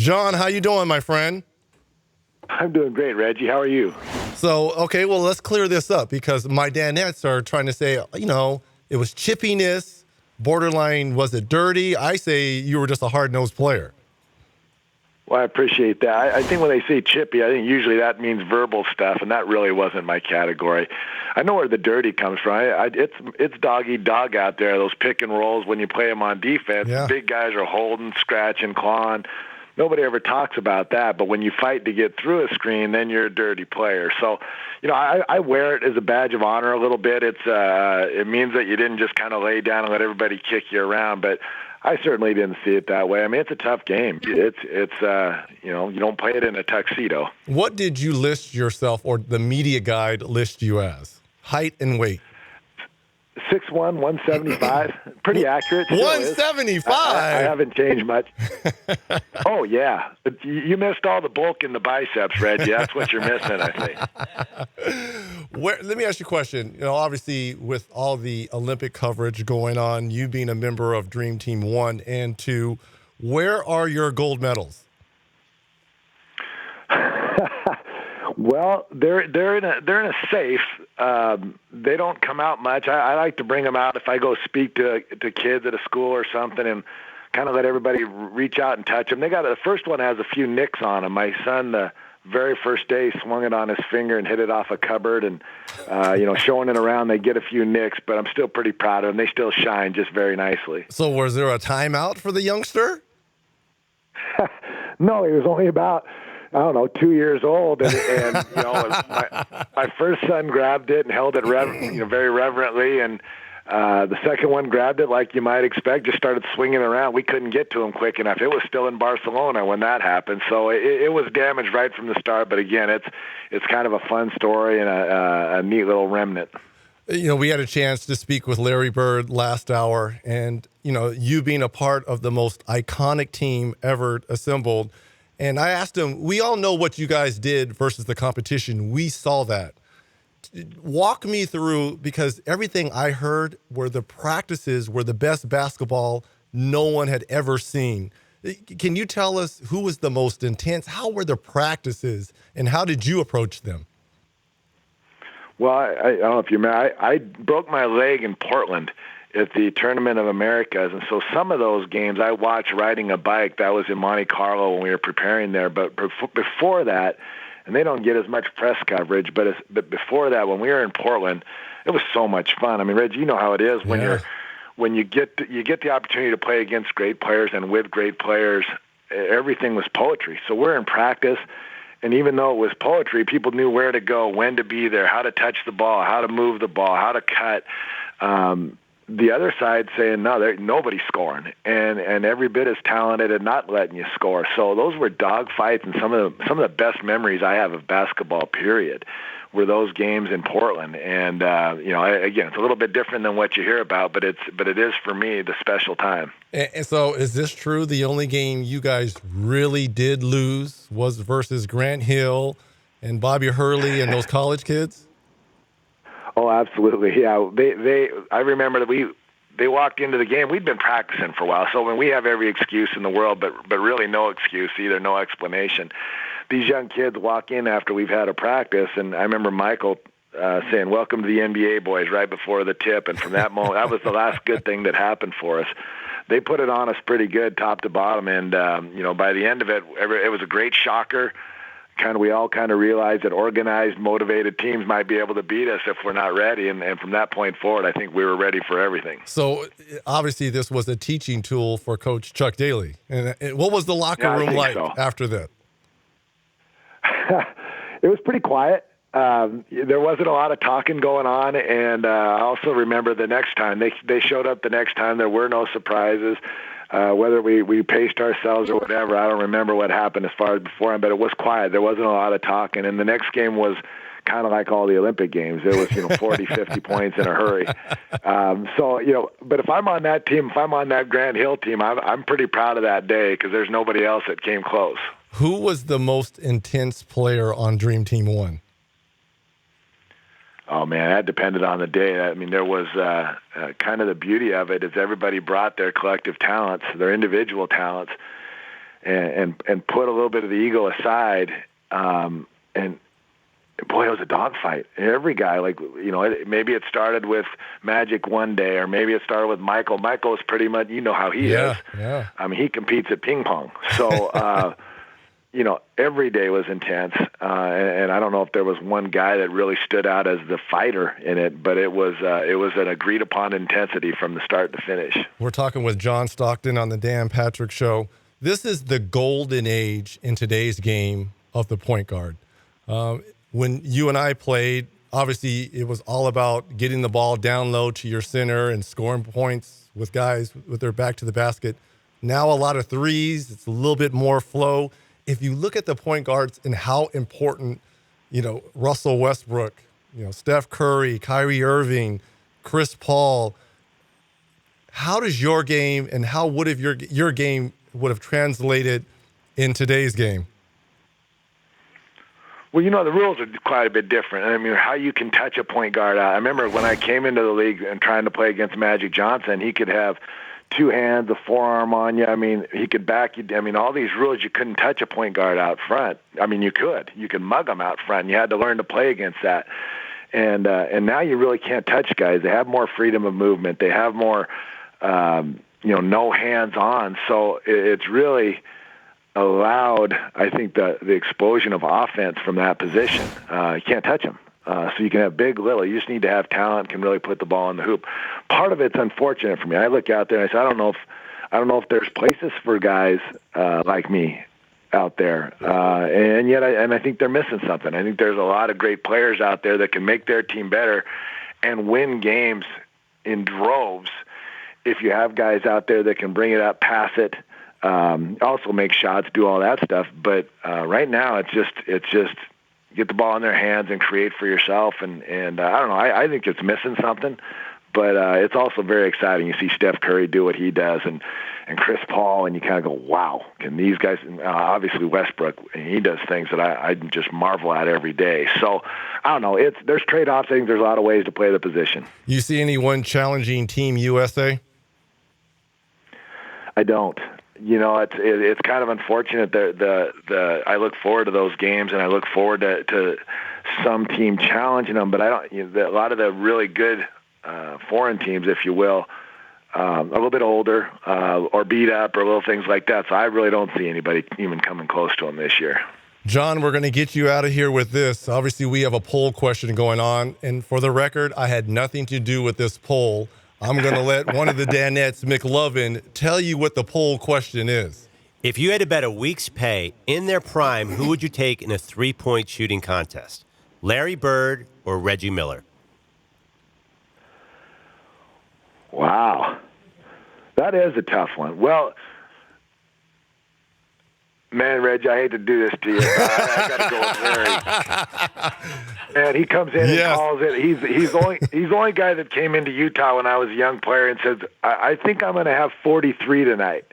John, how you doing, my friend? I'm doing great, Reggie. How are you? So, okay, well, let's clear this up because my Danettes are trying to say, it was chippiness, borderline, was it dirty? I say you were just a hard-nosed player. Well, I appreciate that. I think when they say chippy, I think usually that means verbal stuff, and that really wasn't my category. I know where the dirty comes from. It's dog-eat-dog out there, those pick and rolls when you play them on defense. Yeah. Big guys are holding, scratching, clawing. Nobody ever talks about that, but when you fight to get through a screen, then you're a dirty player. So, I wear it as a badge of honor a little bit. It means that you didn't just kind of lay down and let everybody kick you around, but I certainly didn't see it that way. I mean, it's a tough game. You don't play it in a tuxedo. What did you list yourself or the media guide list you as? Height and weight. 6'1", 175, pretty accurate. Still is. 175? I haven't changed much. Oh, yeah. But you missed all the bulk in the biceps, Reggie. That's what you're missing, I think. Let me ask you a question. Obviously, with all the Olympic coverage going on, you being a member of Dream Team 1 and 2, where are your gold medals? Well, they're in a safe. They don't come out much. I like to bring them out if I go speak to kids at a school or something, and kind of let everybody reach out and touch them. The first one has a few nicks on them. My son, the very first day, swung it on his finger and hit it off a cupboard, and showing it around, they get a few nicks. But I'm still pretty proud of them. They still shine just very nicely. So, was there a timeout for the youngster? No, he was only about 2 years old, and my first son grabbed it and held it very reverently, and the second one grabbed it like you might expect, just started swinging around. We couldn't get to him quick enough. It was still in Barcelona when that happened, so it was damaged right from the start. But again, it's kind of a fun story and a neat little remnant. We had a chance to speak with Larry Bird last hour, and you being a part of the most iconic team ever assembled. And I asked him, we all know what you guys did versus the competition. We saw that. Walk me through, because everything I heard were the practices were the best basketball no one had ever seen. Can you tell us who was the most intense? How were the practices, and how did you approach them? Well, I don't know if you remember, I broke my leg in Portland at the Tournament of Americas, and so some of those games I watched riding a bike. That was in Monte Carlo when we were preparing there. But before that, and they don't get as much press coverage, but before that, when we were in Portland, it was so much fun. I mean, Reggie, you know how it is when you get the opportunity to play against great players and with great players. Everything was poetry. So we're in practice. And even though it was poetry, people knew where to go, when to be there, how to touch the ball, how to move the ball, how to cut. The other side saying, no, nobody's scoring, and every bit as talented and not letting you score. So those were dogfights, and some of the best memories I have of basketball, period, were those games in Portland. And again, it's a little bit different than what you hear about, but it is for me the special time. And so, is this true? The only game you guys really did lose was versus Grant Hill and Bobby Hurley and those college kids? Oh, absolutely. Yeah, I remember that they walked into the game. We'd been practicing for a while, so when we have every excuse in the world, but really no excuse either, no explanation. These young kids walk in after we've had a practice, and I remember Michael saying, "Welcome to the NBA, boys," right before the tip. And from that moment, that was the last good thing that happened for us. They put it on us pretty good, top to bottom, and by the end of it, it was a great shocker. We all realized that organized, motivated teams might be able to beat us if we're not ready. And from that point forward, I think we were ready for everything. So obviously this was a teaching tool for Coach Chuck Daly. And what was the locker room like after that? It was pretty quiet. There wasn't a lot of talking going on. And I also remember the next time they showed up the next time, there were no surprises. Whether we paced ourselves or whatever, I don't remember what happened as far as beforehand, but it was quiet. There wasn't a lot of talking. And the next game was kind of like all the Olympic games. It was, 40, 50 points in a hurry. But if I'm on that team, if I'm on that Grant Hill team, I'm pretty proud of that day because there's nobody else that came close. Who was the most intense player on Dream Team 1? Oh, man, that depended on the day. I mean, there was kind of the beauty of it is everybody brought their collective talents, their individual talents. and put a little bit of the ego aside. And boy, it was a dogfight. Every guy, maybe it started with Magic one day, or maybe it started with Michael. Michael's pretty much, how he is. Yeah. I mean, he competes at ping pong. So, every day was intense. And I don't know if there was one guy that really stood out as the fighter in it, but it was an agreed upon intensity from the start to finish. We're talking with John Stockton on the Dan Patrick Show. This is the golden age in today's game of the point guard. When you and I played, obviously it was all about getting the ball down low to your center and scoring points with guys with their back to the basket. Now a lot of threes. It's a little bit more flow. If you look at the point guards and how important, Russell Westbrook, Steph Curry, Kyrie Irving, Chris Paul, how does your game and how would have your game would have translated in today's game? Well, the rules are quite a bit different. I mean, how you can touch a point guard out. I remember when I came into the league and trying to play against Magic Johnson, he could have two hands, a forearm on you. I mean, he could back you. I mean, all these rules, you couldn't touch a point guard out front. I mean, you could mug them out front, and you had to learn to play against that. And now you really can't touch guys. They have more freedom of movement. They have more, no hands on. So it's really allowed, I think, the explosion of offense from that position. You can't touch them. So you can have big, little. You just need to have talent, can really put the ball in the hoop. Part of it's unfortunate for me. I look out there and I say, I don't know if there's places for guys like me out there, and yet I think they're missing something. I think there's a lot of great players out there that can make their team better and win games in droves if you have guys out there that can bring it up, pass it, also make shots, do all that stuff. But right now, it's just get the ball in their hands and create for yourself. And I don't know. I think it's missing something, but it's also very exciting. You see Steph Curry do what he does, and Chris Paul, and you kind of go, wow, can these guys? Obviously Westbrook, he does things that I just marvel at every day. So I don't know. There's trade-offs. I think there's a lot of ways to play the position. You see anyone challenging Team USA? I don't. It's kind of unfortunate that I look forward to those games, and I look forward to some team challenging them, but I don't. A lot of the really good foreign teams, if you will, a little bit older or beat up or little things like that. So I really don't see anybody even coming close to them this year. John, we're going to get you out of here with this. Obviously, we have a poll question going on, and for the record, I had nothing to do with this poll. I'm going to let one of the Danettes, McLovin, tell you what the poll question is. If you had to bet a week's pay in their prime, who would you take in a three-point shooting contest? Larry Bird or Reggie Miller? Wow. That is a tough one. Well, man, Reggie, I hate to do this to you. I got to go with Larry. Man, he comes in and calls it. He's the only guy that came into Utah when I was a young player and said, I think I'm going to have 43 tonight.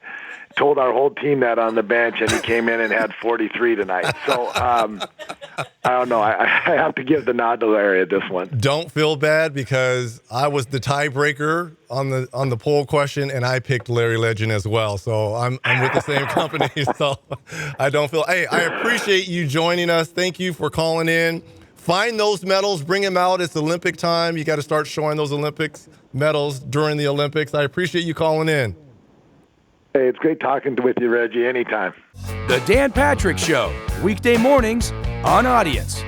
Told our whole team that on the bench, and he came in and had 43 tonight. So I don't know. I have to give the nod to Larry at this one. Don't feel bad because I was the tiebreaker on the poll question, and I picked Larry Legend as well. So I'm with the same company. So I don't feel. Hey, I appreciate you joining us. Thank you for calling in. Find those medals, bring them out. It's Olympic time. You got to start showing those Olympics medals during the Olympics. I appreciate you calling in. Hey, it's great talking with you, Reggie, anytime. The Dan Patrick Show, weekday mornings on Audience.